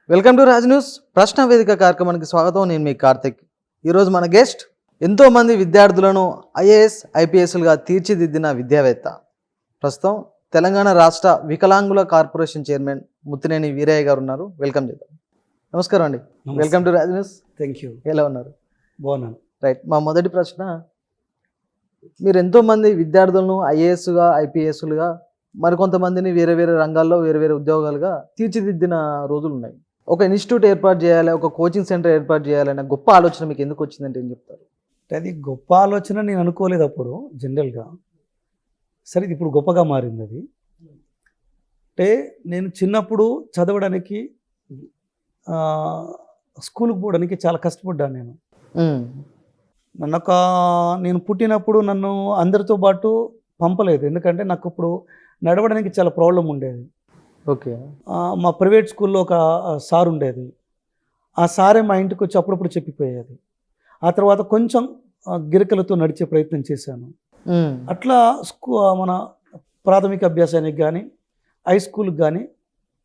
Welcome to Raj news ప్రశ్న వేదిక కార్యక్రమానికి స్వాగతం. నేను మీ కార్తిక్. ఈరోజు మన గెస్ట్ ఎంతోమంది విద్యార్థులను ఐఏఎస్ ఐపీఎస్లుగా తీర్చిదిద్దిన విద్యావేత్త, ప్రస్తుతం తెలంగాణ రాష్ట్ర వికలాంగుల కార్పొరేషన్ చైర్మన్ ముత్తినేని వీరయ్య గారు ఉన్నారు. వెల్కమ్ చేద్దాం. నమస్కారం అండి. Welcome to Raj news. Thank you. ఎలా ఉన్నారు? బాగున్నాను. రైట్. మా మొదటి ప్రశ్న, మీరు ఎంతోమంది విద్యార్థులను ఐఏఎస్గా ఐపీఎస్లుగా మరికొంతమందిని వేరే వేరే రంగాల్లో వేరే వేరే ఉద్యోగాలుగా తీర్చిదిద్దిన రోజులు ఉన్నాయి. ఒక ఇన్స్టిట్యూట్ ఏర్పాటు చేయాలి, ఒక కోచింగ్ సెంటర్ ఏర్పాటు చేయాలనే గొప్ప ఆలోచన మీకు ఎందుకు వచ్చిందంటే ఏం చెప్తారు? అది గొప్ప ఆలోచన నేను అనుకోలేదు అప్పుడు జనరల్గా. సరే, ఇది ఇప్పుడు గొప్పగా మారింది. అది అంటే నేను చిన్నప్పుడు చదవడానికి స్కూల్కి పోవడానికి చాలా కష్టపడ్డాను. నేను పుట్టినప్పుడు నన్ను అందరితో పాటు పంపలేదు, ఎందుకంటే నాకు ఇప్పుడు నడవడానికి చాలా ప్రాబ్లం ఉండేది. ఓకే. మా ప్రైవేట్ స్కూల్లో ఒక సార్ ఉండేది. ఆ సారే మా ఇంటికి వచ్చి అప్పుడప్పుడు చెప్పిపోయేది. ఆ తర్వాత కొంచెం గిరికలతో నడిచే ప్రయత్నం చేశాను. అట్లా మన ప్రాథమిక అభ్యాసానికి కానీ హై స్కూల్కి కానీ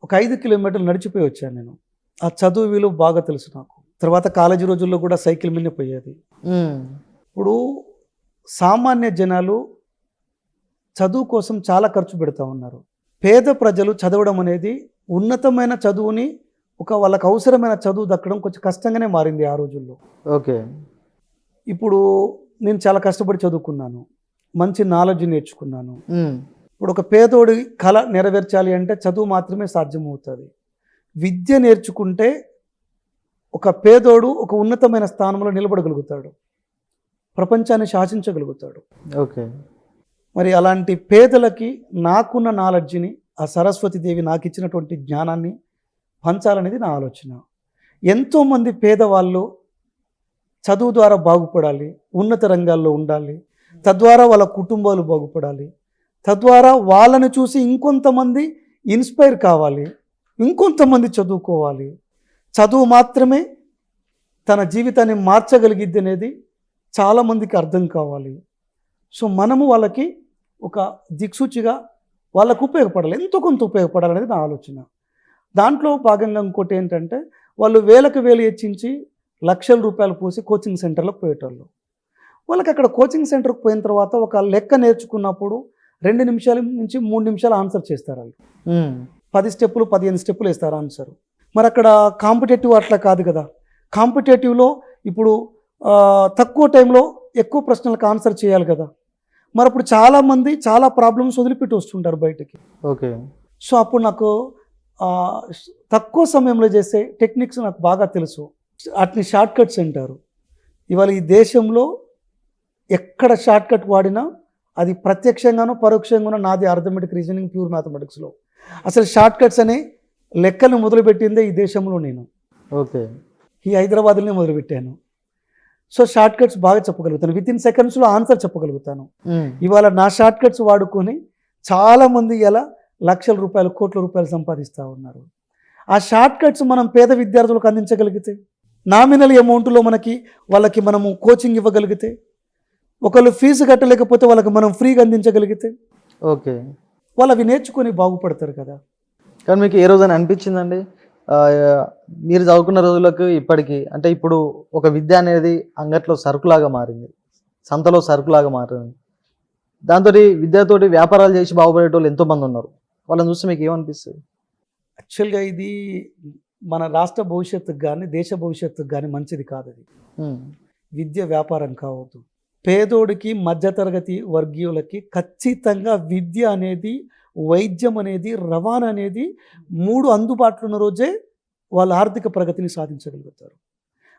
ఒక 5 కిలోమీటర్లు నడిచిపోయి వచ్చాను నేను. ఆ చదువు విలువ బాగా తెలుసు నాకు. తర్వాత కాలేజీ రోజుల్లో కూడా సైకిల్ మీదనే పోయేది. ఇప్పుడు సామాన్య జనాలు చదువు కోసం చాలా ఖర్చు పెడతా ఉన్నారు. పేద ప్రజలు చదవడం అనేది, ఉన్నతమైన చదువుని వాళ్ళకి అవసరమైన చదువు దక్కడం కొంచెం కష్టంగానే మారింది ఆ రోజుల్లో. ఓకే. ఇప్పుడు నేను చాలా కష్టపడి చదువుకున్నాను, మంచి నాలెడ్జ్ నేర్చుకున్నాను. ఇప్పుడు ఒక పేదోడి కళ నెరవేర్చాలి అంటే చదువు మాత్రమే సాధ్యమవుతుంది. విద్య నేర్చుకుంటే ఒక పేదోడు ఒక ఉన్నతమైన స్థానంలో నిలబడగలుగుతాడు, ప్రపంచాన్ని శాసించగలుగుతాడు. ఓకే. మరి అలాంటి పేదలకి నాకున్న నాలెడ్జ్ని, ఆ సరస్వతీదేవి నాకు ఇచ్చినటువంటి జ్ఞానాన్ని పంచాలనేది నా ఆలోచన. ఎంతోమంది పేదవాళ్ళు చదువు ద్వారా బాగుపడాలి, ఉన్నత రంగాల్లో ఉండాలి, తద్వారా వాళ్ళ కుటుంబాలు బాగుపడాలి, తద్వారా వాళ్ళని చూసి ఇంకొంతమంది ఇన్స్పైర్ కావాలి, ఇంకొంతమంది చదువుకోవాలి. చదువు మాత్రమే తన జీవితాన్ని మార్చగలిగిద్ది అనేది చాలామందికి అర్థం కావాలి. సో మనము వాళ్ళకి ఒక దిక్సూచిగా వాళ్ళకు ఉపయోగపడాలి, ఎంతో కొంత ఉపయోగపడాలనేది నా ఆలోచన. దాంట్లో భాగంగా ఇంకోటి ఏంటంటే, వాళ్ళు వేలకు వేలు హెచ్చించి లక్షల రూపాయలు పోసి కోచింగ్ సెంటర్లకు పోయేటోళ్ళు. వాళ్ళకి అక్కడ కోచింగ్ సెంటర్కి పోయిన తర్వాత ఒక లెక్క నేర్చుకున్నప్పుడు 2 నిమిషాల నుంచి 3 నిమిషాలు ఆన్సర్ చేస్తారు. వాళ్ళు 10 స్టెప్పులు 15 స్టెప్పులు వేస్తారు ఆన్సర్. మరి అక్కడ కాంపిటేటివ్ అట్లా కాదు కదా. కాంపిటేటివ్లో ఇప్పుడు తక్కువ టైంలో ఎక్కువ ప్రశ్నలకు ఆన్సర్ చేయాలి కదా. మరి అప్పుడు చాలామంది చాలా ప్రాబ్లమ్స్ వదిలిపెట్టి వస్తుంటారు బయటికి. ఓకే. సో అప్పుడు నాకు తక్కువ సమయంలో చేసే టెక్నిక్స్ నాకు బాగా తెలుసు. వాటిని షార్ట్ కట్స్ అంటారు. ఇవాళ ఈ దేశంలో ఎక్కడ షార్ట్ కట్ వాడినా అది ప్రత్యక్షంగానో పరోక్షంగానో నాది అర్థమెటిక్ రీజనింగ్, ప్యూర్ మ్యాథమెటిక్స్లో. అసలు షార్ట్ కట్స్ అనే లెక్కలు మొదలుపెట్టిందే ఈ దేశంలో నేను. ఓకే. ఈ హైదరాబాద్లోనే మొదలుపెట్టాను. సో షార్ట్ కట్స్ బాగా చెప్పగలుగుతాను, వితిన్ సెకండ్స్లో ఆన్సర్ చెప్పగలుగుతాను. ఇవాళ నా షార్ట్ కట్స్ వాడుకొని చాలామంది ఇలా లక్షల రూపాయలు, కోట్ల రూపాయలు సంపాదిస్తూ ఉన్నారు. ఆ షార్ట్ కట్స్ మనం పేద విద్యార్థులకు అందించగలిగితే, నామినల్ అమౌంట్లో వాళ్ళకి మనము కోచింగ్ ఇవ్వగలిగితే, ఒకళ్ళు ఫీజు కట్టలేకపోతే వాళ్ళకి మనం ఫ్రీగా అందించగలిగితే, ఓకే, వాళ్ళు అవి నేర్చుకొని బాగుపడతారు కదా. కానీ మీకు ఏ రోజైనా అనిపించిందండి, మీరు చదువుకున్న రోజులకు ఇప్పటికీ, అంటే ఇప్పుడు ఒక విద్య అనేది అంగట్లో సరుకులాగా మారింది, సంతలో సరుకులాగా మారింది, దాంతో విద్యతోటి వ్యాపారాలు చేసి బాగుపడేటోళ్ళు ఎంతోమంది ఉన్నారు. వాళ్ళని చూస్తే మీకు ఏమనిపిస్తుంది? యాక్చువల్గా ఇది మన రాష్ట్ర భవిష్యత్తుకు కానీ దేశ భవిష్యత్తుకు కానీ మంచిది కాదు. అది విద్య వ్యాపారం కావద్దు. పేదోడికి, మధ్యతరగతి వర్గీయులకి ఖచ్చితంగా విద్య అనేది, వైద్యం అనేది, రవాణా అనేది 3 అందుబాటులో ఉన్న రోజే వాళ్ళ ఆర్థిక ప్రగతిని సాధించగలుగుతారు.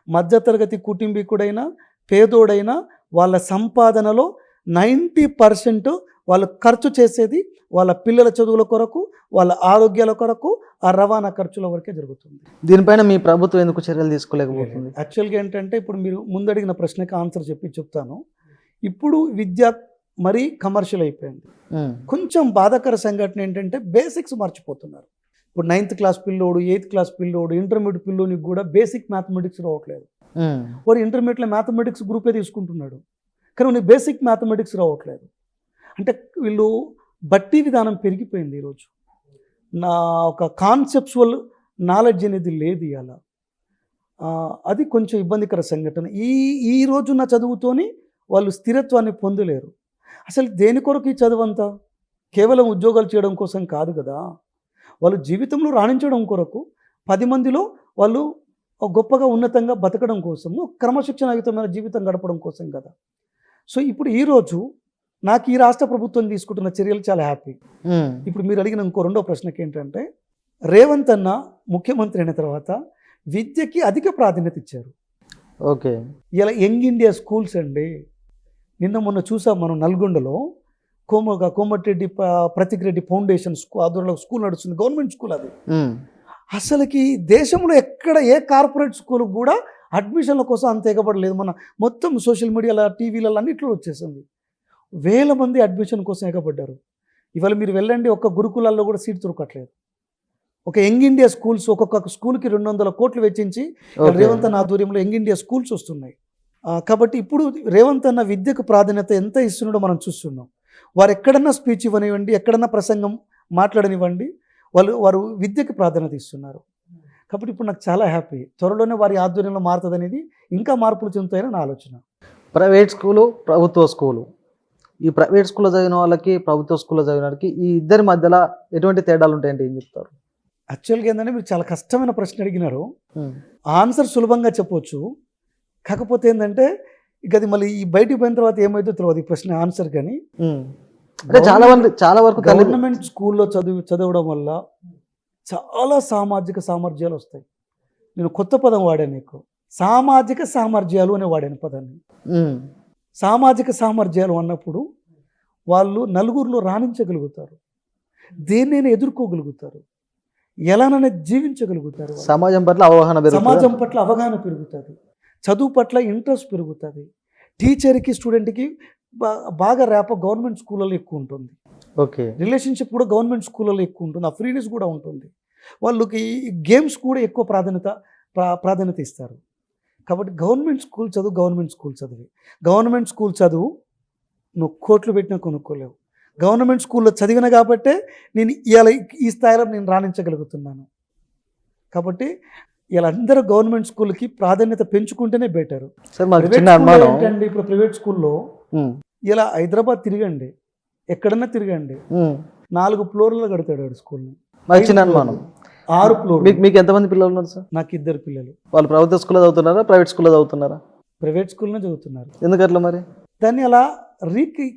మధ్యతరగతి కుటుంబీకుడైనా పేదోడైనా వాళ్ళ సంపాదనలో 90% వాళ్ళు ఖర్చు చేసేది వాళ్ళ పిల్లల చదువుల కొరకు, వాళ్ళ ఆరోగ్యాల కొరకు, ఆ రవాణా ఖర్చుల వరకే జరుగుతుంది. దీనిపైన మీ ప్రభుత్వం ఎందుకు చర్యలు తీసుకోలేకపోతుంది? యాక్చువల్గా ఏంటంటే, ఇప్పుడు మీరు ముందడిగిన ప్రశ్నకి ఆన్సర్ చెప్తాను. ఇప్పుడు విద్య మరీ కమర్షియల్ అయిపోయింది. కొంచెం బాధాకర సంఘటన ఏంటంటే, బేసిక్స్ మర్చిపోతున్నారు. ఇప్పుడు 9th క్లాస్ పిల్లోడు, 8th క్లాస్ పిల్లోడు, ఇంటర్మీడియట్ పిల్లోనికి కూడా బేసిక్ మ్యాథమెటిక్స్ రావట్లేదు. వాడు ఇంటర్మీడియట్లో మ్యాథమెటిక్స్ గ్రూపే తీసుకుంటున్నాడు, కానీ బేసిక్ మ్యాథమెటిక్స్ రావట్లేదు. అంటే వీళ్ళు బట్టి విధానం పెరిగిపోయింది ఈరోజు. నా ఒక కాన్సెప్చువల్ నాలెడ్జ్ అనేది లేదు ఇలా. అది కొంచెం ఇబ్బందికర సంఘటన. ఈ రోజున్న చదువుతోని వాళ్ళు స్థిరత్వాన్ని పొందలేరు. అసలు దేని కొరకు ఈ చదువంతా? కేవలం ఉద్యోగాలు చేయడం కోసం కాదు కదా. వాళ్ళు జీవితంలో రాణించడం కొరకు, 10 మందిలో వాళ్ళు గొప్పగా ఉన్నతంగా బతకడం కోసము, క్రమశిక్షణాయుతమైన జీవితం గడపడం కోసం కదా. సో ఇప్పుడు ఈరోజు నాకు ఈ రాష్ట్ర ప్రభుత్వం తీసుకుంటున్న చర్యలు చాలా హ్యాపీ. ఇప్పుడు మీరు అడిగిన ఇంకో రెండో ప్రశ్నకి ఏంటంటే, రేవంత్ అన్న ముఖ్యమంత్రి అయిన తర్వాత విద్యకి అధిక ప్రాధాన్యత ఇచ్చారు. ఓకే. ఇలా యంగ్ ఇండియా స్కూల్స్ అండి. నిన్న మొన్న చూసాం మనం నల్గొండలో కోమటిరెడ్డి ప్రతీక్ రెడ్డి ఫౌండేషన్ ఆధ్వర్యంలో స్కూల్ నడుస్తుంది, గవర్నమెంట్ స్కూల్ అది. అసలుకి దేశంలో ఎక్కడ ఏ కార్పొరేట్ స్కూల్ కూడా అడ్మిషన్ల కోసం అంత ఎగబడలేదు. మన మొత్తం సోషల్ మీడియాలో, టీవీలలో అన్నిట్లో వచ్చేసింది. వేల మంది అడ్మిషన్ కోసం ఎగబడ్డారు. ఇవాళ మీరు వెళ్ళండి, ఒక్క గురుకులాల్లో కూడా సీట్ దొరకట్లేదు. ఒక యంగ్ ఇండియా స్కూల్స్, ఒక్కొక్క స్కూల్కి 200 కోట్లు వెచ్చించి రేవంత్ అన్న ఆధ్వర్యంలో యంగ్ ఇండియా స్కూల్స్ వస్తున్నాయి. కాబట్టి ఇప్పుడు రేవంత్ అన్న విద్యకు ప్రాధాన్యత ఎంత ఇస్తున్నాడో మనం చూస్తున్నాం. వారు ఎక్కడన్నా స్పీచ్ ఇవ్వనివ్వండి, ఎక్కడన్నా ప్రసంగం మాట్లాడనివ్వండి, వారు విద్యకు ప్రాధాన్యత ఇస్తున్నారు. కాబట్టి ఇప్పుడు నాకు చాలా హ్యాపీ. త్వరలోనే వారి ఆధ్వర్యంలో మారుతుంది అనేది, ఇంకా మార్పులు చెందుతాయని నా ఆలోచన. ప్రైవేట్ స్కూలు, ప్రభుత్వ స్కూలు, ఈ ప్రైవేట్ స్కూల్లో చదివిన వాళ్ళకి, ప్రభుత్వ స్కూల్లో చదివిన వాళ్ళకి ఈ ఇద్దరి మధ్యలో ఎటువంటి తేడాలు ఉంటాయంటే ఏం చెప్తారు? యాక్చువల్గా ఏంటంటే మీరు చాలా కష్టమైన ప్రశ్న అడిగినారు. ఆన్సర్ సులభంగా చెప్పొచ్చు, కాకపోతే ఏంటంటే ఇక అది మళ్ళీ ఈ బయటికి పోయిన తర్వాత ఏమైతే తెలియదు ఈ ప్రశ్న ఆన్సర్. కానీ అంటే చాలా వరకు గవర్నమెంట్ స్కూల్లో చదవడం వల్ల చాలా సామాజిక సామర్థ్యాలు వస్తాయి. నేను కొత్త పదం వాడాను, నీకు సామాజిక సామర్థ్యాలు అనే వాడాను పదాన్ని. సామాజిక సామర్థ్యాలు అన్నప్పుడు వాళ్ళు నలుగురిలో రాణించగలుగుతారు, దేన్నైనా ఎదుర్కోగలుగుతారు, ఎలానైనా జీవించగలుగుతారు. సమాజం పట్ల అవగాహన పెరుగుతుంది, చదువు పట్ల ఇంట్రెస్ట్ పెరుగుతుంది. టీచర్కి స్టూడెంట్కి బాగా ర్యాప్ గవర్నమెంట్ స్కూళ్ళలో ఎక్కువ ఉంటుంది. ఓకే. రిలేషన్షిప్ కూడా గవర్నమెంట్ స్కూళ్ళలో ఎక్కువ ఉంటుంది, ఆ ఫ్రీనెస్ కూడా ఉంటుంది. వాళ్ళకి గేమ్స్ కూడా ఎక్కువ ప్రాధాన్యత ఇస్తారు. కాబట్టి గవర్నమెంట్ స్కూల్ చదువు నువ్వు కోట్లు పెట్టినా కొనుక్కోలేవు. గవర్నమెంట్ స్కూల్లో చదివిన కాబట్టే నేను ఇవాళ ఈ స్థాయిలో నేను రాణించగలుగుతున్నాను. కాబట్టి ఇలా అందరూ గవర్నమెంట్ స్కూల్కి ప్రాధాన్యత పెంచుకుంటేనే బెటర్. ఏంటండి ఇప్పుడు ప్రైవేట్ స్కూల్లో ఇలా హైదరాబాద్ తిరగండి, ఎక్కడన్నా తిరగండి, 4 ఫ్లోర్లలో కడతాడు వాడు స్కూల్ని. 6 ఫ్లోర్. మీకు ఎంతమంది పిల్లలు ఉన్నారు సార్? నాకు 2 పిల్లలు. వాళ్ళు ప్రభుత్వ స్కూల్లో చదువుతున్నారా, ప్రైవేట్ స్కూల్లో చదువుతున్నారా? ప్రైవేట్ స్కూల్లోనే చదువుతున్నారు. ఎందుకట్లా మరి? దాన్ని అలా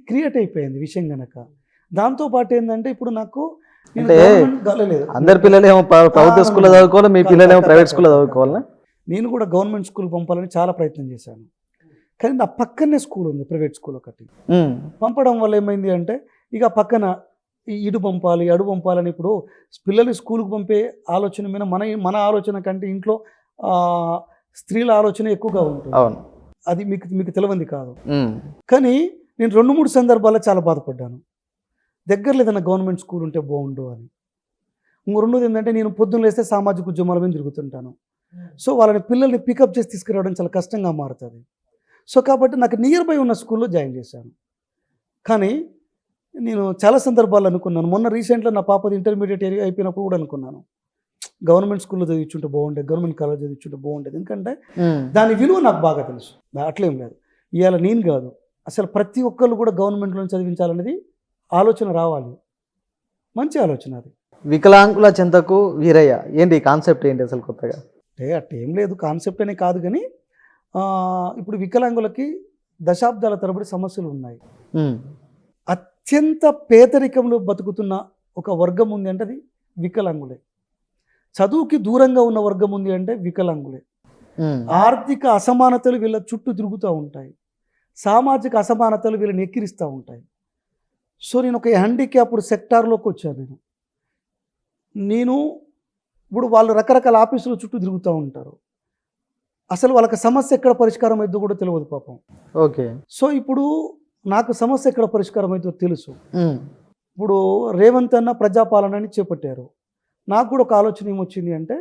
క్రియేట్ అయిపోయింది విషయం కనుక. దాంతోపాటు ఏంటంటే ఇప్పుడు నాకు అందరి పిల్లలు ఏమో ప్రభుత్వ స్కూల్లో చదువుకోవాలి, మీ పిల్లలు ఏమో ప్రైవేట్ స్కూల్లో చదువుకోవాలా? నేను కూడా గవర్నమెంట్ స్కూల్ పంపాలని చాలా ప్రయత్నం చేశాను, కానీ నా పక్కనే స్కూల్ ఉంది, ప్రైవేట్ స్కూల్ ఒకటి. పంపడం వల్ల ఏమైంది అంటే ఇక పక్కన ఇటు పంపాలి అడు పంపాలని, ఇప్పుడు పిల్లలు స్కూల్కి పంపే ఆలోచన మీద మన ఆలోచన కంటే ఇంట్లో స్త్రీల ఆలోచన ఎక్కువగా ఉంటుంది. అది మీకు తెలియంది కాదు. కానీ నేను 2-3 సందర్భాల్లో చాలా బాధపడ్డాను, దగ్గరలో ఏదైనా గవర్నమెంట్ స్కూల్ ఉంటే బాగుండు అని. రెండోది ఏంటంటే నేను పొద్దున్న లేస్తే సామాజిక ఉద్యమాల మీద తిరుగుతుంటాను. సో వాళ్ళని పిల్లల్ని పికప్ చేసి తీసుకురావడం చాలా కష్టంగా మారుతుంది. సో కాబట్టి నాకు నియర్ బై ఉన్న స్కూల్లో జాయిన్ చేశాను. కానీ నేను చాలా సందర్భాలు అనుకున్నాను, మొన్న రీసెంట్గా నా పాపది ఇంటర్మీడియట్ అయిపోయినప్పుడు కూడా అనుకున్నాను, గవర్నమెంట్ స్కూల్లో చదివించుంటే బాగుండేది, గవర్నమెంట్ కాలేజ్ చదివించుంటే బాగుండేది. ఎందుకంటే దాని విలువ నాకు బాగా తెలుసు. అట్లేం లేదు, ఇవాళ నేను కాదు, అసలు ప్రతి ఒక్కళ్ళు కూడా గవర్నమెంట్లో చదివించాలనేది ఆలోచన రావాలి, మంచి ఆలోచన అది. వికలాంగుల చింతకు వీరయ్య ఏంటి కాన్సెప్ట్ ఏంటి అసలు కొత్తగా? అంటే అట్టేం లేదు, కాన్సెప్ట్ అనే కాదు, కానీ ఇప్పుడు వికలాంగులకి దశాబ్దాల తరబడి సమస్యలు ఉన్నాయి. అత్యంత పేదరికంలో బతుకుతున్న ఒక వర్గం ఉంది అంటే అది వికలాంగులే. చదువుకి దూరంగా ఉన్న వర్గం ఉంది అంటే వికలాంగులే. ఆర్థిక అసమానతలు వీళ్ళ చుట్టూ తిరుగుతూ ఉంటాయి, సామాజిక అసమానతలు వీళ్ళని ఎక్కిరిస్తూ ఉంటాయి. సో నేను ఒక హ్యాండిక్యాప్డ్ సెక్టార్లోకి వచ్చాను. నేను ఇప్పుడు వాళ్ళు రకరకాల ఆఫీసుల చుట్టూ తిరుగుతూ ఉంటారు, అసలు వాళ్ళకి సమస్య ఎక్కడ పరిష్కారం అవుతుందో కూడా తెలియదు పాపం. ఓకే. సో ఇప్పుడు నాకు సమస్య ఎక్కడ పరిష్కారం అవుతుందో తెలుసు. ఇప్పుడు రేవంత్ అన్న ప్రజాపాలన అని చేపట్టారు. నాకు కూడా ఒక ఆలోచన ఏమొచ్చింది అంటే,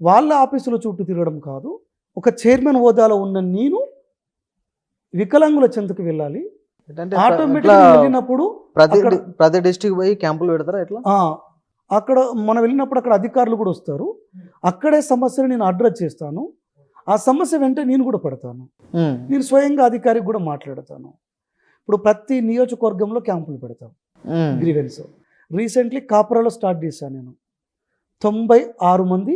వాళ్ళ ఆఫీసుల చుట్టూ తిరగడం కాదు, ఒక చైర్మన్ హోదాలో ఉన్న నేను వికలాంగుల చెంతకు వెళ్ళాలి. ఆటోమేటిక్గా వెళ్ళినప్పుడు ప్రతి డిస్ట్రిక్ట్ పోయి క్యాంపులు పెడతారా ఎట్లా? అక్కడ మనం వెళ్ళినప్పుడు అక్కడ అధికారులు కూడా వస్తారు, అక్కడే సమస్యను నేను అడ్రస్ చేస్తాను. ఆ సమస్య వెంటనే నేను కూడా పడతాను. నేను స్వయంగా అధికారికి కూడా మాట్లాడతాను. ఇప్పుడు ప్రతి నియోజకవర్గంలో క్యాంపులు పెడతాం గ్రీవెన్స్. రీసెంట్లీ కాపురాలో స్టార్ట్ చేశాను నేను. 96 మంది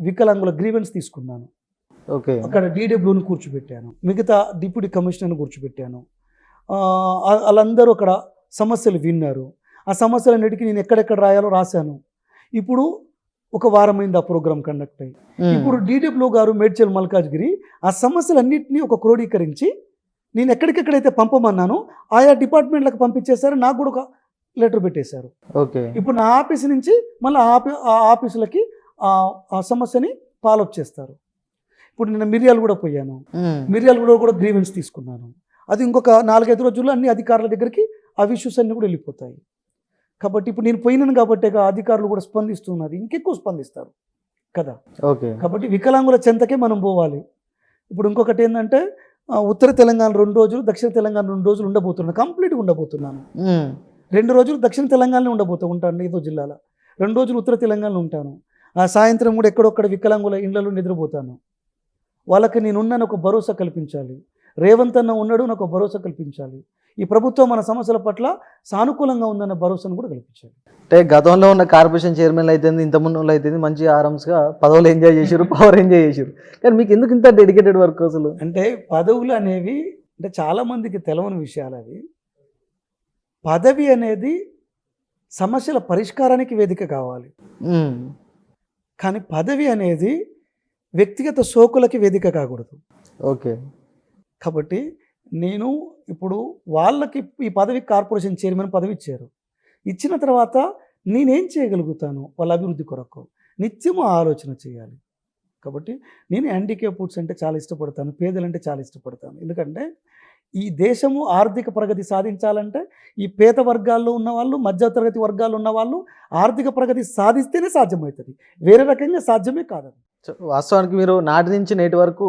వికలాంగుల గ్రీవెన్స్ తీసుకున్నాను. ఓకే. అక్కడ డీడబ్ల్యూని కూర్చోబెట్టాను, మిగతా డిప్యూటీ కమిషనర్ని కూర్చోబెట్టాను. వాళ్ళందరూ అక్కడ సమస్యలు విన్నారు. ఆ సమస్యలన్నిటికీ నేను ఎక్కడెక్కడ రాయాలో రాశాను. ఇప్పుడు ఒక వారమైంది ఆ ప్రోగ్రామ్ కండక్ట్ అయ్యి. ఇప్పుడు డీడబ్ల్యూ గారు మేడ్చల్ మల్కాజ్గిరి ఆ సమస్యలన్నింటినీ ఒక క్రోడీకరించి నేను ఎక్కడికెక్కడైతే పంపమన్నానో ఆయా డిపార్ట్మెంట్లకు పంపించేశారు. నాకు కూడా ఒక లెటర్ పెట్టేశారు. ఓకే. ఇప్పుడు నా ఆఫీస్ నుంచి మళ్ళీ ఆ ఆఫీసులకి ఆ సమస్యని ఫాలోఅప్ చేస్తారు. ఇప్పుడు నేను మిర్యాలు కూడా పోయాను. మిర్యాలు కూడా గ్రీవెన్స్ తీసుకున్నాను. అది ఇంకొక 4-5 రోజుల్లో అన్ని అధికారుల దగ్గరికి ఆ ఇష్యూస్ అన్నీ కూడా వెళ్ళిపోతాయి. కాబట్టి ఇప్పుడు నేను పోయినాను కాబట్టి అధికారులు కూడా స్పందిస్తున్నది, ఇంకెక్కువ స్పందిస్తారు కదా. ఓకే. కాబట్టి వికలాంగుల చెంతకే మనం పోవాలి. ఇప్పుడు ఇంకొకటి ఏంటంటే ఉత్తర తెలంగాణ 2 రోజులు, దక్షిణ తెలంగాణ 2 రోజులు ఉండబోతున్నాను. కంప్లీట్గా ఉండబోతున్నాను. 2 రోజులు దక్షిణ తెలంగాణలో ఉంటాను ఏదో జిల్లాలో, 2 రోజులు ఉత్తర తెలంగాణలో ఉంటాను. ఆ సాయంత్రం కూడా ఎక్కడొక్కడ వికలాంగుల ఇళ్లలో నిద్రపోతాను. వాళ్ళకి నేనున్నాను ఒక భరోసా కల్పించాలి. రేవంత్ అన్న ఉన్నాడు, నాకు ఒక భరోసా కల్పించాలి. ఈ ప్రభుత్వం మన సమస్యల పట్ల సానుకూలంగా ఉందన్న భరోసాను కూడా కల్పించాలి. అంటే గతంలో ఉన్న కార్పొరేషన్ చైర్మన్లు అయితే ఇంతకుముందు వాళ్ళు అయితే మంచి ఆరామ్స్గా పదవులు ఎంజాయ్ చేశారు, పవర్ ఎంజాయ్ చేశారు. కానీ మీకు ఎందుకు ఇంత డెడికేటెడ్ వర్క్ అసలు? అంటే పదవులు అనేవి అంటే చాలామందికి తెలవని విషయాలు అవి. పదవి అనేది సమస్యల పరిష్కారానికి వేదిక కావాలి, కానీ పదవి అనేది వ్యక్తిగత సోకులకి వేదిక కాకూడదు. ఓకే. కాబట్టి నేను ఇప్పుడు వాళ్ళకి ఈ పదవి కార్పొరేషన్ చైర్మన్ పదవి ఇచ్చారు. ఇచ్చిన తర్వాత నేనేం చేయగలుగుతాను వాళ్ళ అభివృద్ధి కొరకు నిత్యము ఆలోచన చేయాలి. కాబట్టి నేను హ్యాండిక్యాప్డ్స్ అంటే చాలా ఇష్టపడతాను, పేదలంటే చాలా ఇష్టపడతాను. ఎందుకంటే ఈ దేశము ఆర్థిక ప్రగతి సాధించాలంటే ఈ పేద వర్గాల్లో ఉన్నవాళ్ళు, మధ్యతరగతి వర్గాల్లో ఉన్నవాళ్ళు ఆర్థిక ప్రగతి సాధిస్తేనే సాధ్యమవుతుంది, వేరే రకంగా సాధ్యమే కాదు. వాస్తవానికి మీరు నాటి నుంచి నేటి వరకు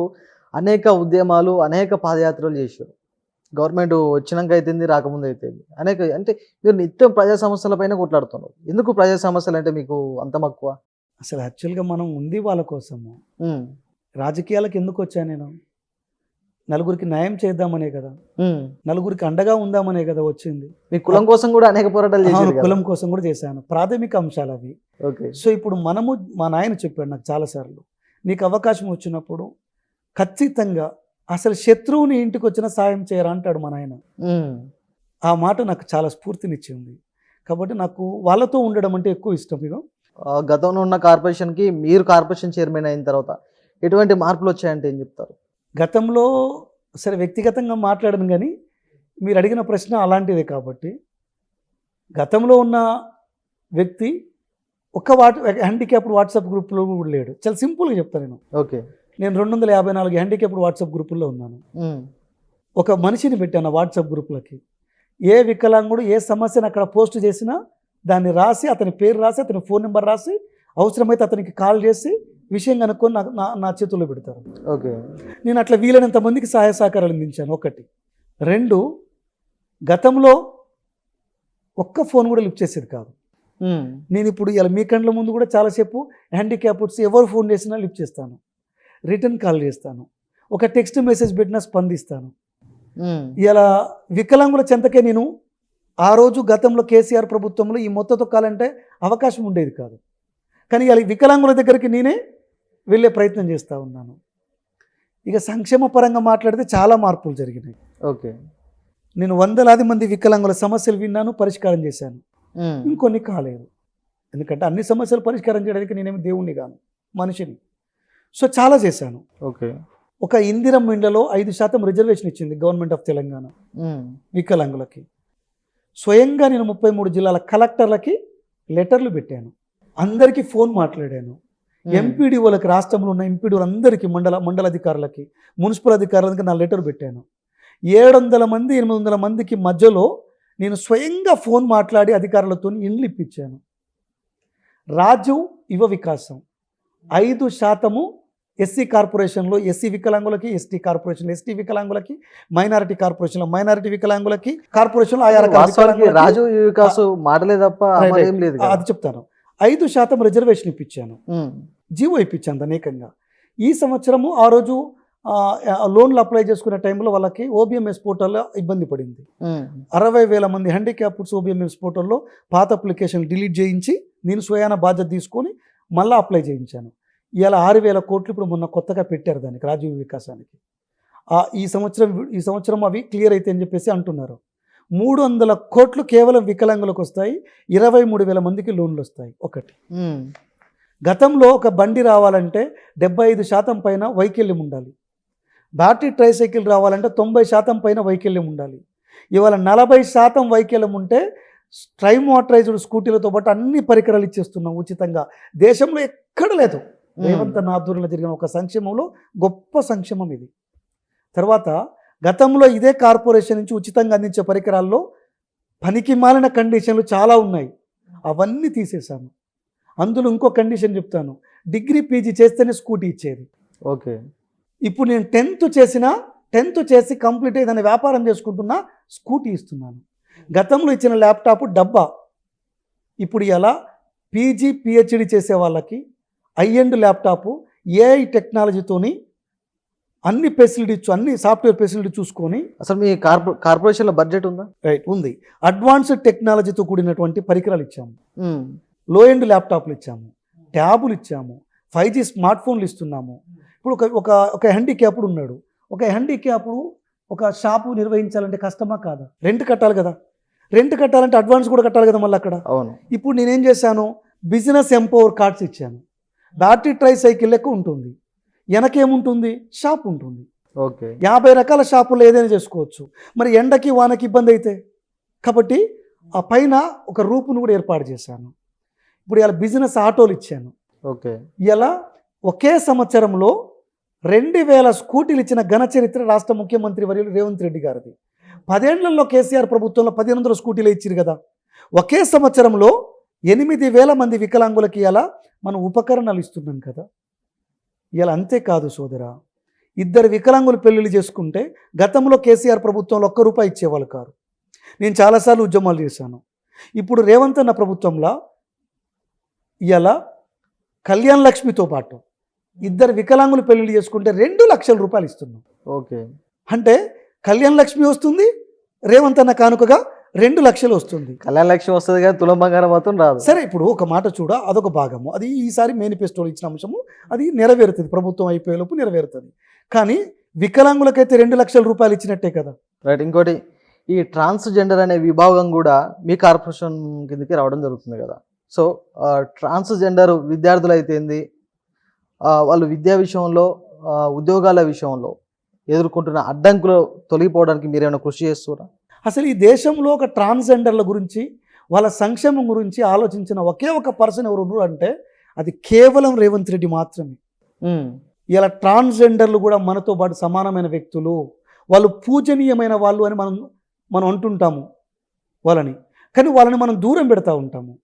అనేక ఉద్యమాలు, అనేక పాదయాత్రలు చేశారు. గవర్నమెంట్ వచ్చినాక అయితేంది, రాకముందు అయితేంది, అనేక అంటే మీరు నిత్యం ప్రజా సమస్యలపైన కొట్లాడుతున్నారు. ఎందుకు ప్రజా సమస్యలు అంటే మీకు అంత మక్కువ? అసలు యాక్చువల్గా మనం ఉంది వాళ్ళ కోసము. రాజకీయాలకు ఎందుకు వచ్చాను నేను? నలుగురికి న్యాయం చేద్దామనే కదా, నలుగురికి అండగా ఉందామనే కదా వచ్చింది. మీ కులం కోసం కూడా అనేక పోరాటాలు చేశారు. కులం కోసం కూడా చేశాను. ప్రాథమిక అంశాలు అవి. ఓకే. సో ఇప్పుడు మా నాయన చెప్పాడు నాకు చాలాసార్లు, నీకు అవకాశం వచ్చినప్పుడు ఖచ్చితంగా అసలు శత్రువుని ఇంటికి వచ్చిన సాయం చేయరా అంటాడు మా నాయన. ఆ మాట నాకు చాలా స్ఫూర్తినిచ్చింది. కాబట్టి నాకు వాళ్ళతో ఉండడం అంటే ఎక్కువ ఇష్టం. ఇక గతంలో ఉన్న కార్పొరేషన్కి మీరు కార్పొరేషన్ చైర్మన్ అయిన తర్వాత ఎటువంటి మార్పులు వచ్చాయంటే ఏం చెప్తారు? గతంలో సరే వ్యక్తిగతంగా మాట్లాడను, కానీ మీరు అడిగిన ప్రశ్న అలాంటిదే. కాబట్టి గతంలో ఉన్న వ్యక్తి హ్యాండిక్యాప్డ్ వాట్సాప్ గ్రూప్లో కూడా లేడు. చాలా సింపుల్గా చెప్తాను నేను. ఓకే. నేను 254 హ్యాండిక్యాప్డ్ వాట్సాప్ గ్రూపుల్లో ఉన్నాను. ఒక మనిషిని పెట్టాను వాట్సాప్ గ్రూపులకి. ఏ వికలాంగుడు ఏ సమస్యను అక్కడ పోస్ట్ చేసినా దాన్ని రాసి, అతని పేరు రాసి, అతని ఫోన్ నెంబర్ రాసి, అవసరమైతే అతనికి కాల్ చేసి విషయం కనుక్కొని నా చేతుల్లో పెడతారు. ఓకే. నేను అట్లా వీలైనంత మందికి సహాయ సహకారాలు అందించాను. 1. 2, గతంలో ఒక్క ఫోన్ కూడా లిఫ్ట్ చేసేది కాదు. నేను ఇప్పుడు ఇలా మీ కండ్ల ముందు కూడా చాలాసేపు హ్యాండిక్యాప్డ్స్ ఎవరు ఫోన్ చేసినా లిఫ్ట్ చేస్తాను, రిటర్న్ కాల్ చేస్తాను, ఒక టెక్స్ట్ మెసేజ్ పెట్టినా స్పందిస్తాను. ఇలా వికలాంగుల చెంతకే నేను ఆ రోజు గతంలో కేసీఆర్ ప్రభుత్వంలో ఈ మొత్తం తొక్కాలంటే అవకాశం ఉండేది కాదు, కానీ ఇలా వికలాంగుల దగ్గరికి నేనే వెళ్ళే ప్రయత్నం చేస్తూ ఉన్నాను. ఇక సంక్షేమ పరంగా మాట్లాడితే చాలా మార్పులు జరిగినాయి. ఓకే. నేను వందలాది మంది వికలాంగుల సమస్యలు విన్నాను, పరిష్కారం చేశాను. ఇంకొన్ని కాలేదు, ఎందుకంటే అన్ని సమస్యలు పరిష్కారం చేయడానికి నేనేమి దేవుణ్ణి కాను, మనిషిని. సో చాలా చేశాను. ఓకే. ఒక ఇందిరమ్మ ఇండ్లలో 5% రిజర్వేషన్ ఇచ్చింది గవర్నమెంట్ ఆఫ్ తెలంగాణ వికలాంగులకి. స్వయంగా నేను 33 జిల్లాల కలెక్టర్లకి లెటర్లు పెట్టాను, అందరికీ ఫోన్ మాట్లాడాను. ఎంపీడీఓలకి, రాష్ట్రంలో ఉన్న ఎంపీడీఓలు అందరికీ, మండల అధికారులకి, మున్సిపల్ అధికారులకి నా లెటర్ పెట్టాను. 700 మంది 800 మందికి మధ్యలో నేను స్వయంగా ఫోన్ మాట్లాడి అధికారులతో ఇండ్లు ఇప్పించాను. రాజు యువ వికాసం 5% ఎస్సీ కార్పొరేషన్లో ఎస్సీ వికలాంగులకి, ఎస్టీ కార్పొరేషన్ ఎస్టీ వికలాంగులకి, మైనారిటీ కార్పొరేషన్లో మైనారిటీ వికలాంగులకి, కార్పొరేషన్లో ఆయా రకాల రాజు వికాస్ మాటలే తప్ప ఏం లేదు. అది చెప్తాను. 5% రిజర్వేషన్ ఇప్పించాను, జీవో ఇప్పించాను అనేకంగా. ఈ సంవత్సరము ఆ రోజు లోన్లు అప్లై చేసుకునే టైంలో వాళ్ళకి ఓబిఎంఎస్ పోర్టల్లో ఇబ్బంది పడింది. 60,000 మంది హ్యాండిక్యాప్డ్స్ ఓబిఎంఎస్ పోర్టల్లో పాత అప్లికేషన్లు డిలీట్ చేయించి నేను స్వయాన బాధ్యత తీసుకొని మళ్ళీ అప్లై చేయించాను. ఇలా 6,000 కోట్లు ఇప్పుడు మొన్న కొత్తగా పెట్టారు దానికి, రాజీవ్ వికాసానికి. ఈ సంవత్సరం అవి క్లియర్ అయితే అని చెప్పేసి అంటున్నారు. 300 కోట్లు కేవలం వికలాంగులకు వస్తాయి, 23,000 మందికి లోన్లు వస్తాయి. ఒకటి, గతంలో ఒక బండి రావాలంటే 75% పైన వైకల్యం ఉండాలి, బ్యాటరీ ట్రైసైకిల్ రావాలంటే 90% పైన వైకల్యం ఉండాలి. ఇవాళ 40% వైకల్యం ఉంటే ట్రై మోటరైజ్డ్ స్కూటీలతో పాటు అన్ని పరికరాలు ఇచ్చేస్తున్నాం ఉచితంగా. దేశంలో ఎక్కడ లేదు. రేవంత్ అన్న ఆధ్వర్యంలో జరిగిన ఒక సంక్షేమంలో గొప్ప సంక్షేమం ఇది. తర్వాత గతంలో ఇదే కార్పొరేషన్ నుంచి ఉచితంగా అందించే పరికరాల్లో పనికి మాలిన కండిషన్లు చాలా ఉన్నాయి, అవన్నీ తీసేశాను. అందులో ఇంకో కండిషన్ చెప్తాను, డిగ్రీ పీజీ చేస్తేనే స్కూటీ ఇచ్చేది. ఓకే, ఇప్పుడు నేను 10th చేసి కంప్లీట్ అయ్యి దాన్ని వ్యాపారం చేసుకుంటున్నా, స్కూటీ ఇస్తున్నాను. గతంలో ఇచ్చిన ల్యాప్టాప్ డబ్బా, ఇప్పుడు ఇలా పీజీ పిహెచ్డి చేసే వాళ్ళకి హై-ఎండ్ ల్యాప్టాప్ ఏఐ టెక్నాలజీతోని అన్ని ఫెసిలిటీస్, అన్ని సాఫ్ట్వేర్ ఫెసిలిటీ చూసుకొని. అసలు మీ కార్పొరేషన్లో బడ్జెట్ ఉందా? రైట్, ఉంది. అడ్వాన్స్డ్ టెక్నాలజీతో కూడినటువంటి పరికరాలు ఇచ్చాము, లో ఎండ్ ల్యాప్టాప్లు ఇచ్చాము, ట్యాబులు ఇచ్చాము, 5G స్మార్ట్ ఫోన్లు ఇస్తున్నాము. ఇప్పుడు ఒక హ్యాండిక్యాప్డ్ ఉన్నాడు, ఒక హ్యాండిక్యాప్డ్ ఒక షాపు నిర్వహించాలంటే కష్టమా కాదా? రెంట్ కట్టాలి కదా, రెంట్ కట్టాలంటే అడ్వాన్స్ కూడా కట్టాలి కదా మళ్ళీ అక్కడ. అవును. ఇప్పుడు నేనేం చేశాను, బిజినెస్ ఎంపవర్ కార్డ్స్ ఇచ్చాను. బ్యాటరీ ట్రై సైకిల్ లెక్క ఉంటుంది, వెనకేముంటుంది, షాప్ ఉంటుంది. ఓకే, 50 రకాల షాపుల్లో ఏదైనా చేసుకోవచ్చు. మరి ఎండకి వానకి ఇబ్బంది అయితే కాబట్టి ఆ పైన ఒక రూపును కూడా ఏర్పాటు చేశాను. ఇప్పుడు ఇలా బిజినెస్ ఆటోలు ఇచ్చాను. ఓకే, ఇలా ఒకే సంవత్సరంలో 2,000 స్కూటీలు ఇచ్చిన ఘన చరిత్ర రాష్ట్ర ముఖ్యమంత్రి వర్యులు రేవంత్ రెడ్డి గారిది. 10 ఏళ్లలో కేసీఆర్ ప్రభుత్వంలో 1,500 స్కూటీలు ఇచ్చారు కదా. ఒకే సంవత్సరంలో 8,000 మంది వికలాంగులకి ఇలా మనం ఉపకరణాలు ఇస్తున్నాం కదా. ఇలా అంతేకాదు సోదరా, 2 వికలాంగులు పెళ్ళిళ్ళు చేసుకుంటే గతంలో కేసీఆర్ ప్రభుత్వంలో ₹1 ఇచ్చేవాళ్ళు కాదు. నేను చాలాసార్లు ఉద్యమాలు చేశాను. ఇప్పుడు రేవంత్ అన్న ప్రభుత్వంలో ఇలా కళ్యాణ్ లక్ష్మితో పాటు 2 వికలాంగులు పెళ్ళిళ్ళు చేసుకుంటే ₹2,00,000 ఇస్తున్నాం. ఓకే, అంటే కళ్యాణ్ లక్ష్మి వస్తుంది, రేవంత్ అన్న కానుకగా 2,00,000 వస్తుంది. కళ్యాణ లక్ష్మి వస్తుంది కానీ తులం బంగారం మాత్రం రాదు. సరే, ఇప్పుడు ఒక మాట చూడ, అదొక భాగము, అది ఈసారి మేనిఫెస్టోలో ఇచ్చిన అంశము, అది నెరవేరుతుంది, ప్రభుత్వం అయిపోయేలోపు నెరవేరుతుంది. కానీ వికలాంగులకైతే ₹2,00,000 ఇచ్చినట్టే కదా. రైట్. ఇంకోటి, ఈ ట్రాన్స్జెండర్ అనే విభాగం కూడా మీ కార్పొరేషన్ కిందకి రావడం జరుగుతుంది కదా. సో ట్రాన్స్జెండర్ విద్యార్థులు అయితేంది, వాళ్ళు విద్యా విషయంలో, ఉద్యోగాల విషయంలో ఎదుర్కొంటున్న అడ్డంకులు తొలగిపోవడానికి మీరేమైనా కృషి చేస్తున్నారా? అసలు ఈ దేశంలో ఒక ట్రాన్స్జెండర్ల గురించి, వాళ్ళ సంక్షేమం గురించి ఆలోచించిన ఒకే ఒక పర్సన్ ఎవరు అంటే అది కేవలం రేవంత్ రెడ్డి మాత్రమే. ఇలా ట్రాన్స్జెండర్లు కూడా మనతో పాటు సమానమైన వ్యక్తులు, వాళ్ళు పూజనీయమైన వాళ్ళు అని మనం అంటుంటాము వాళ్ళని. కానీ వాళ్ళని మనం దూరం పెడతా ఉంటాము.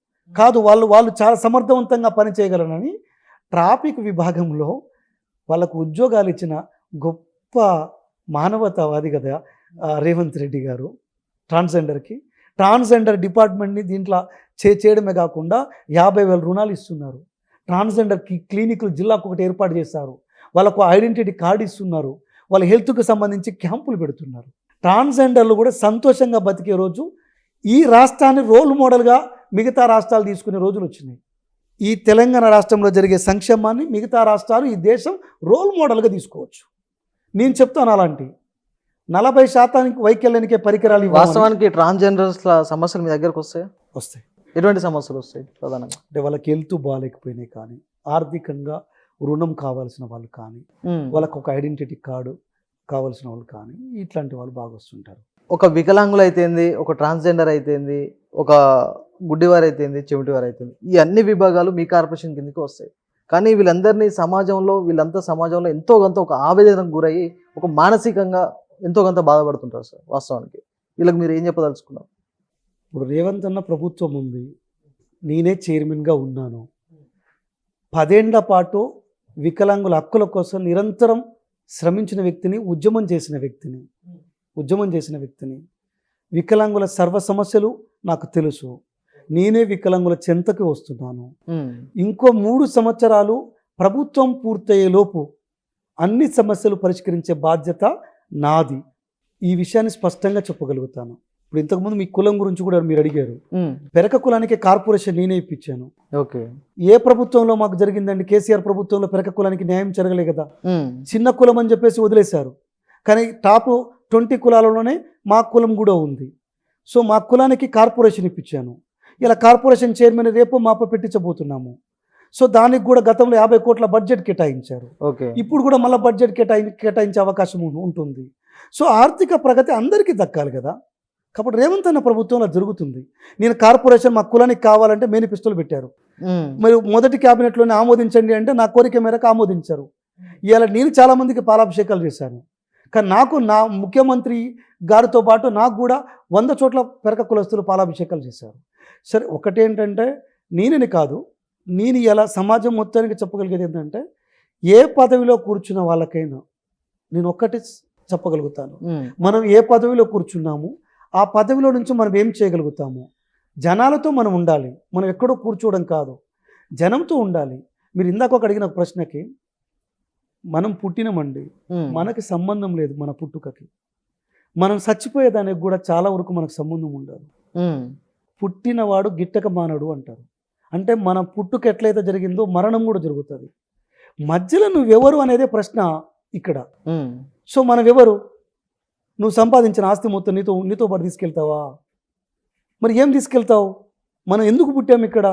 కాదు, వాళ్ళు చాలా సమర్థవంతంగా పనిచేయగలరని ట్రాఫిక్ విభాగంలో వాళ్ళకు ఉద్యోగాలు ఇచ్చిన గొప్ప మానవతావాది కదా రేవంత్ రెడ్డి గారు. ట్రాన్స్జెండర్ డిపార్ట్మెంట్ని దీంట్లో చేయడమే కాకుండా 50,000 రుణాలు ఇస్తున్నారు. ట్రాన్స్జెండర్ క్లినిక్లు జిల్లాకు ఒకటి ఏర్పాటు చేశారు. వాళ్ళకు ఐడెంటిటీ కార్డు ఇస్తున్నారు. వాళ్ళ హెల్త్కి సంబంధించి క్యాంపులు పెడుతున్నారు. ట్రాన్స్జెండర్లు కూడా సంతోషంగా బతికే రోజు, ఈ రాష్ట్రాన్ని రోల్ మోడల్గా మిగతా రాష్ట్రాలు తీసుకునే రోజులు వచ్చినాయి. ఈ తెలంగాణ రాష్ట్రంలో జరిగే సంక్షేమాన్ని మిగతా రాష్ట్రాలు, ఈ దేశం రోల్ మోడల్గా తీసుకోవచ్చు. నేను చెప్తాను, అలాంటి 40% వైకల్యానికే పరికరాలు. వాస్తవానికి ట్రాన్స్జెండర్స్ సమస్యలు మీ దగ్గరకు వస్తాయి. ఎటువంటి సమస్యలు వస్తాయి ప్రధానంగా? అంటే వాళ్ళకి హెల్త్ బాగాలేకపోయినాయి కానీ, ఆర్థికంగా రుణం కావాల్సిన వాళ్ళు కానీ, వాళ్ళకు ఒక ఐడెంటిటీ కార్డు కావాల్సిన వాళ్ళు కానీ, ఇట్లాంటి వాళ్ళు బాగా వస్తుంటారు. ఒక వికలాంగులు అయితేంది, ఒక ట్రాన్స్జెండర్ అయితేంది, ఒక గుడ్డివారు అయితేంది, చెవిటివారు అయితేంది, ఈ అన్ని విభాగాలు మీ కార్పొరేషన్ కిందకి వస్తాయి. కానీ వీళ్ళంతా సమాజంలో ఎంతో కొంత ఒక ఆవేదనకు గురయ్యి ఒక మానసికంగా ఎంతో కొంత బాధపడుతుంటారు సార్. వాస్తవానికి వీళ్ళకి మీరు ఏం చెప్పదలుచుకున్నారు? ఇప్పుడు రేవంత్ అన్న ప్రభుత్వం ఉంది, నేనే చైర్మన్గా ఉన్నాను. 10 ఏళ్ల పాటు వికలాంగుల హక్కుల కోసం నిరంతరం శ్రమించిన వ్యక్తిని, ఉద్యమం చేసిన వ్యక్తిని. వికలాంగుల సర్వ సమస్యలు నాకు తెలుసు. నేనే వికలాంగుల చెంతకి వస్తున్నాను. ఉమ్, ఇంకో 3 సంవత్సరాలు ప్రభుత్వం పూర్తయ్యేలోపు అన్ని సమస్యలు పరిష్కరించే బాధ్యత నాది. ఈ విషయాన్ని స్పష్టంగా చెప్పగలుగుతాను. ఇప్పుడు ఇంతకుముందు మీ కులం గురించి కూడా మీరు అడిగారు. ఉమ్, పెరక కులానికి కార్పొరేషన్ నేనే ఇప్పించాను. ఓకే. ఏ ప్రభుత్వంలో మాకు జరిగిందండి? కేసీఆర్ ప్రభుత్వంలో పెరక కులానికి న్యాయం జరగలే కదా. ఉమ్, చిన్న కులం అని చెప్పేసి వదిలేశారు. కానీ టాప్ 20 కులాలలోనే మా కులం కూడా ఉంది. సో మా కులానికి కార్పొరేషన్ ఇప్పించాను. ఇలా కార్పొరేషన్ చైర్మన్ రేపు మాప పెట్టించబోతున్నాము. సో దానికి కూడా గతంలో 50 కోట్ల బడ్జెట్ కేటాయించారు. ఓకే. ఇప్పుడు కూడా మళ్ళీ బడ్జెట్ కేటాయించే అవకాశం ఉంటుంది. సో ఆర్థిక ప్రగతి అందరికీ దక్కాలి కదా. కాబట్టి రేవంత్ అన్న ప్రభుత్వంలో జరుగుతుంది. నేను కార్పొరేషన్ మా కులానికి కావాలంటే మేనిఫెస్టోలు పెట్టారు. ఉమ్, మరి మొదటి క్యాబినెట్లోనే ఆమోదించండి అంటే నా కోరిక మేరకు ఆమోదించారు. ఇవాళ నేను చాలామందికి పాలాభిషేకాలు చేశాను. కానీ నాకు నా ముఖ్యమంత్రి గారితో పాటు నాకు కూడా 100 చోట్ల పెరక కులస్తులు పాలాభిషేకాలు చేశారు. సరే, ఒకటేంటంటే నేనని కాదు, నేను ఇలా సమాజం మొత్తానికి చెప్పగలిగేది ఏంటంటే ఏ పదవిలో కూర్చున్న వాళ్ళకైనా నేను ఒక్కటి చెప్పగలుగుతాను. ఉమ్, మనం ఏ పదవిలో కూర్చున్నాము, ఆ పదవిలో నుంచి మనం ఏం చేయగలుగుతాము. జనాలతో మనం ఉండాలి. మనం ఎక్కడో కూర్చోవడం కాదు, జనంతో ఉండాలి. మీరు ఇందాక ఒక అడిగిన ప్రశ్నకి మనం పుట్టినమండి, ఉమ్, మనకి సంబంధం లేదు మన పుట్టుకకి. మనం చచ్చిపోయేదానికి కూడా చాలా వరకు మనకు సంబంధం ఉండదు. ఉమ్, పుట్టినవాడు గిట్టక మానడు అంటారు. అంటే మన పుట్టుక ఎట్లయితే జరిగిందో మరణం కూడా జరుగుతుంది. మధ్యలో నువ్వెవరు అనేదే ప్రశ్న ఇక్కడ. ఉమ్, సో మనం ఎవరు? నువ్వు సంపాదించిన ఆస్తి మొత్తం నీతో పాటు తీసుకెళ్తావా? మరి ఏం తీసుకెళ్తావు? మనం ఎందుకు పుట్టాము ఇక్కడ?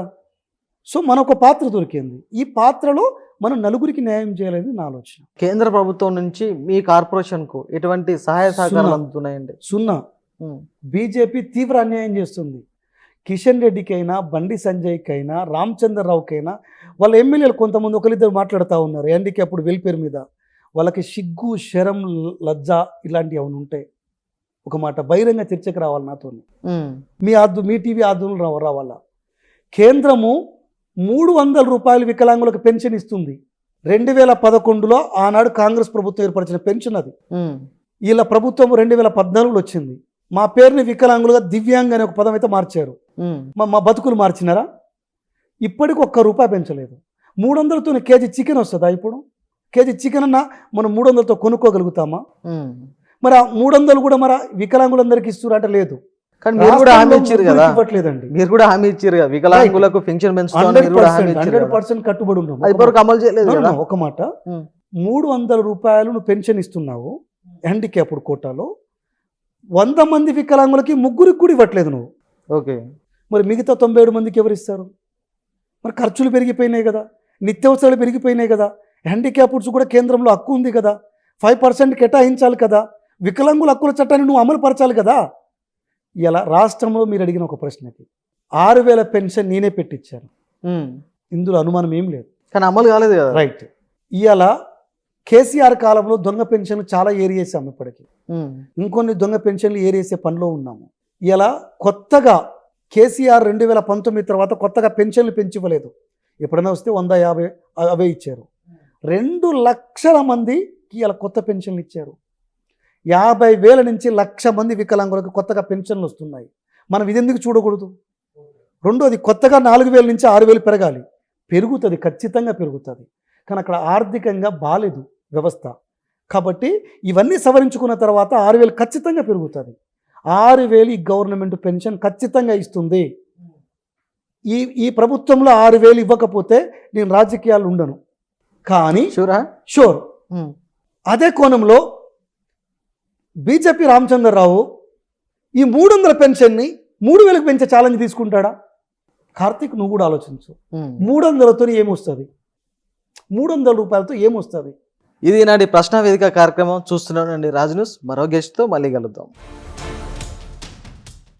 సో మనకు పాత్ర దొరికింది. ఈ పాత్రలో మనం నలుగురికి న్యాయం చేయాలనేది నా ఆలోచన. కేంద్ర ప్రభుత్వం నుంచి మీ కార్పొరేషన్కు ఎటువంటి సహాయ సహకారాలు అందుతున్నాయండి? సున్నా. ఉమ్, బీజేపీ తీవ్ర అన్యాయం చేస్తుంది. కిషన్ రెడ్డికైనా, బండి సంజయ్కైనా, రామచంద్రరావుకైనా వాళ్ళ ఎమ్మెల్యేలు కొంతమంది ఒకరిద్దరు మాట్లాడుతూ ఉన్నారు హ్యాండిక్యాప్డ్ వెల్ఫేర్ మీద. వాళ్ళకి సిగ్గు, శరం, లజ్జ ఇలాంటివి ఏమైనా ఉంటాయి ఒక మాట బహిరంగ చర్చకు రావాలి నాతో. ఉమ్, మీ టీవీ ఆధ్వర్యంలో రావాలా. కేంద్రము 300 రూపాయలు వికలాంగులకు పెన్షన్ ఇస్తుంది. 2011లో ఆనాడు కాంగ్రెస్ ప్రభుత్వం ఏర్పరిచిన పెన్షన్ అది. ఉమ్, వీళ్ళ ప్రభుత్వం 2014లో వచ్చింది. మా పేరుని వికలాంగులుగా దివ్యాంగ్ అనే ఒక పదం అయితే మార్చారు. ఉమ్, మా బతుకులు మార్చినారా? ఇప్పటికి ₹1 పెంచలేదు. 300తో కేజీ చికెన్ వస్తుందా? ఇప్పుడు కేజీ చికెన్ అన్నా మనం 300తో కొనుక్కోగలుగుతామా? ఉమ్. మరి ఆ 300 కూడా మరి వికలాంగులందరికీ ఇస్తున్నారు అంటే లేదు. కానీ మీరు కూడా హామీ ఇచ్చారు కదా, ఇవ్వట్లేదండి. మీరు కూడా హామీ ఇచ్చారు కదా వికలాంగులకు పెన్షన్ పెంచుతామని మీరు కూడా హామీ ఇచ్చారు కదా. 100% కట్టుబడి ఉన్నాం. అది వరకు అమలు చేయలేదు కదా. ఒక మాట, ఉమ్, 300 రూపాయలు నువ్వు పెన్షన్ ఇస్తున్నావు హ్యాండిక్యాప్డ్ కోటాలో. 100 మంది వికలాంగులకి 3 కూడా ఇవ్వట్లేదు నువ్వు. ఓకే. మరి మిగతా 97 మందికి ఎవరు ఇస్తారు? మరి ఖర్చులు పెరిగిపోయినాయి కదా, నిత్యావసరాలు పెరిగిపోయినాయి కదా. హ్యాండిక్యాప్డ్స్ కూడా కేంద్రంలో హక్కు ఉంది కదా, 5% కేటాయించాలి కదా. వికలాంగుల హక్కుల చట్టాన్ని నువ్వు అమలు పరచాలి కదా. ఇలా రాష్ట్రంలో మీరు అడిగిన ఒక ప్రశ్నకి 6000 పెన్షన్ నేనే పెట్టించాను. ఉమ్, ఇందులో అనుమానం ఏం లేదు. కానీ అమలు కాలేదు కదా. రైట్. ఇవాళ కేసీఆర్ కాలంలో దొంగ పెన్షన్లు చాలా ఏరియేసాము. ఇప్పటికి ఉమ్, ఇంకొన్ని దొంగ పెన్షన్లు ఏరియేసే పనిలో ఉన్నాము. ఇలా కొత్తగా కేసీఆర్ 2019 తర్వాత కొత్తగా పెన్షన్లు పెంచివ్వలేదు. ఎప్పుడైనా వస్తే 150 అవే ఇచ్చారు. 2 లక్షల మందికి ఇలా కొత్త పెన్షన్లు ఇచ్చారు. 50,000 నుంచి 1,00,000 మంది వికలాంగులకు కొత్తగా పెన్షన్లు వస్తున్నాయి. మనం ఇది ఎందుకు చూడకూడదు? రెండోది, కొత్తగా 4,000 నుంచి 6,000 పెరగాలి. పెరుగుతుంది, ఖచ్చితంగా పెరుగుతుంది. కానీ అక్కడ ఆర్థికంగా బాలేదు వ్యవస్థ. కాబట్టి ఇవన్నీ సవరించుకున్న తర్వాత 6,000 ఖచ్చితంగా పెరుగుతుంది. 6,000 ఈ గవర్నమెంట్ పెన్షన్ ఖచ్చితంగా ఇస్తుంది. ఈ ప్రభుత్వంలో 6,000 ఇవ్వకపోతే నేను రాజకీయాలు ఉండను. కానీ షూర్ అదే కోణంలో బీజేపీ రామచంద్రరావు ఈ 300 పెన్షన్ని 3,000కి పెంచే ఛాలెంజ్ తీసుకుంటాడా? కార్తీక్, నువ్వు కూడా ఆలోచించు. 300తో ఏమొస్తుంది? 300 రూపాయలతో ఏమొస్తుంది? ఇది నాటి ప్రశ్న వేదిక కార్యక్రమం చూస్తున్నానండి రాజ్ న్యూస్. మరో గెస్ట్తో మళ్ళీ కలుద్దాం.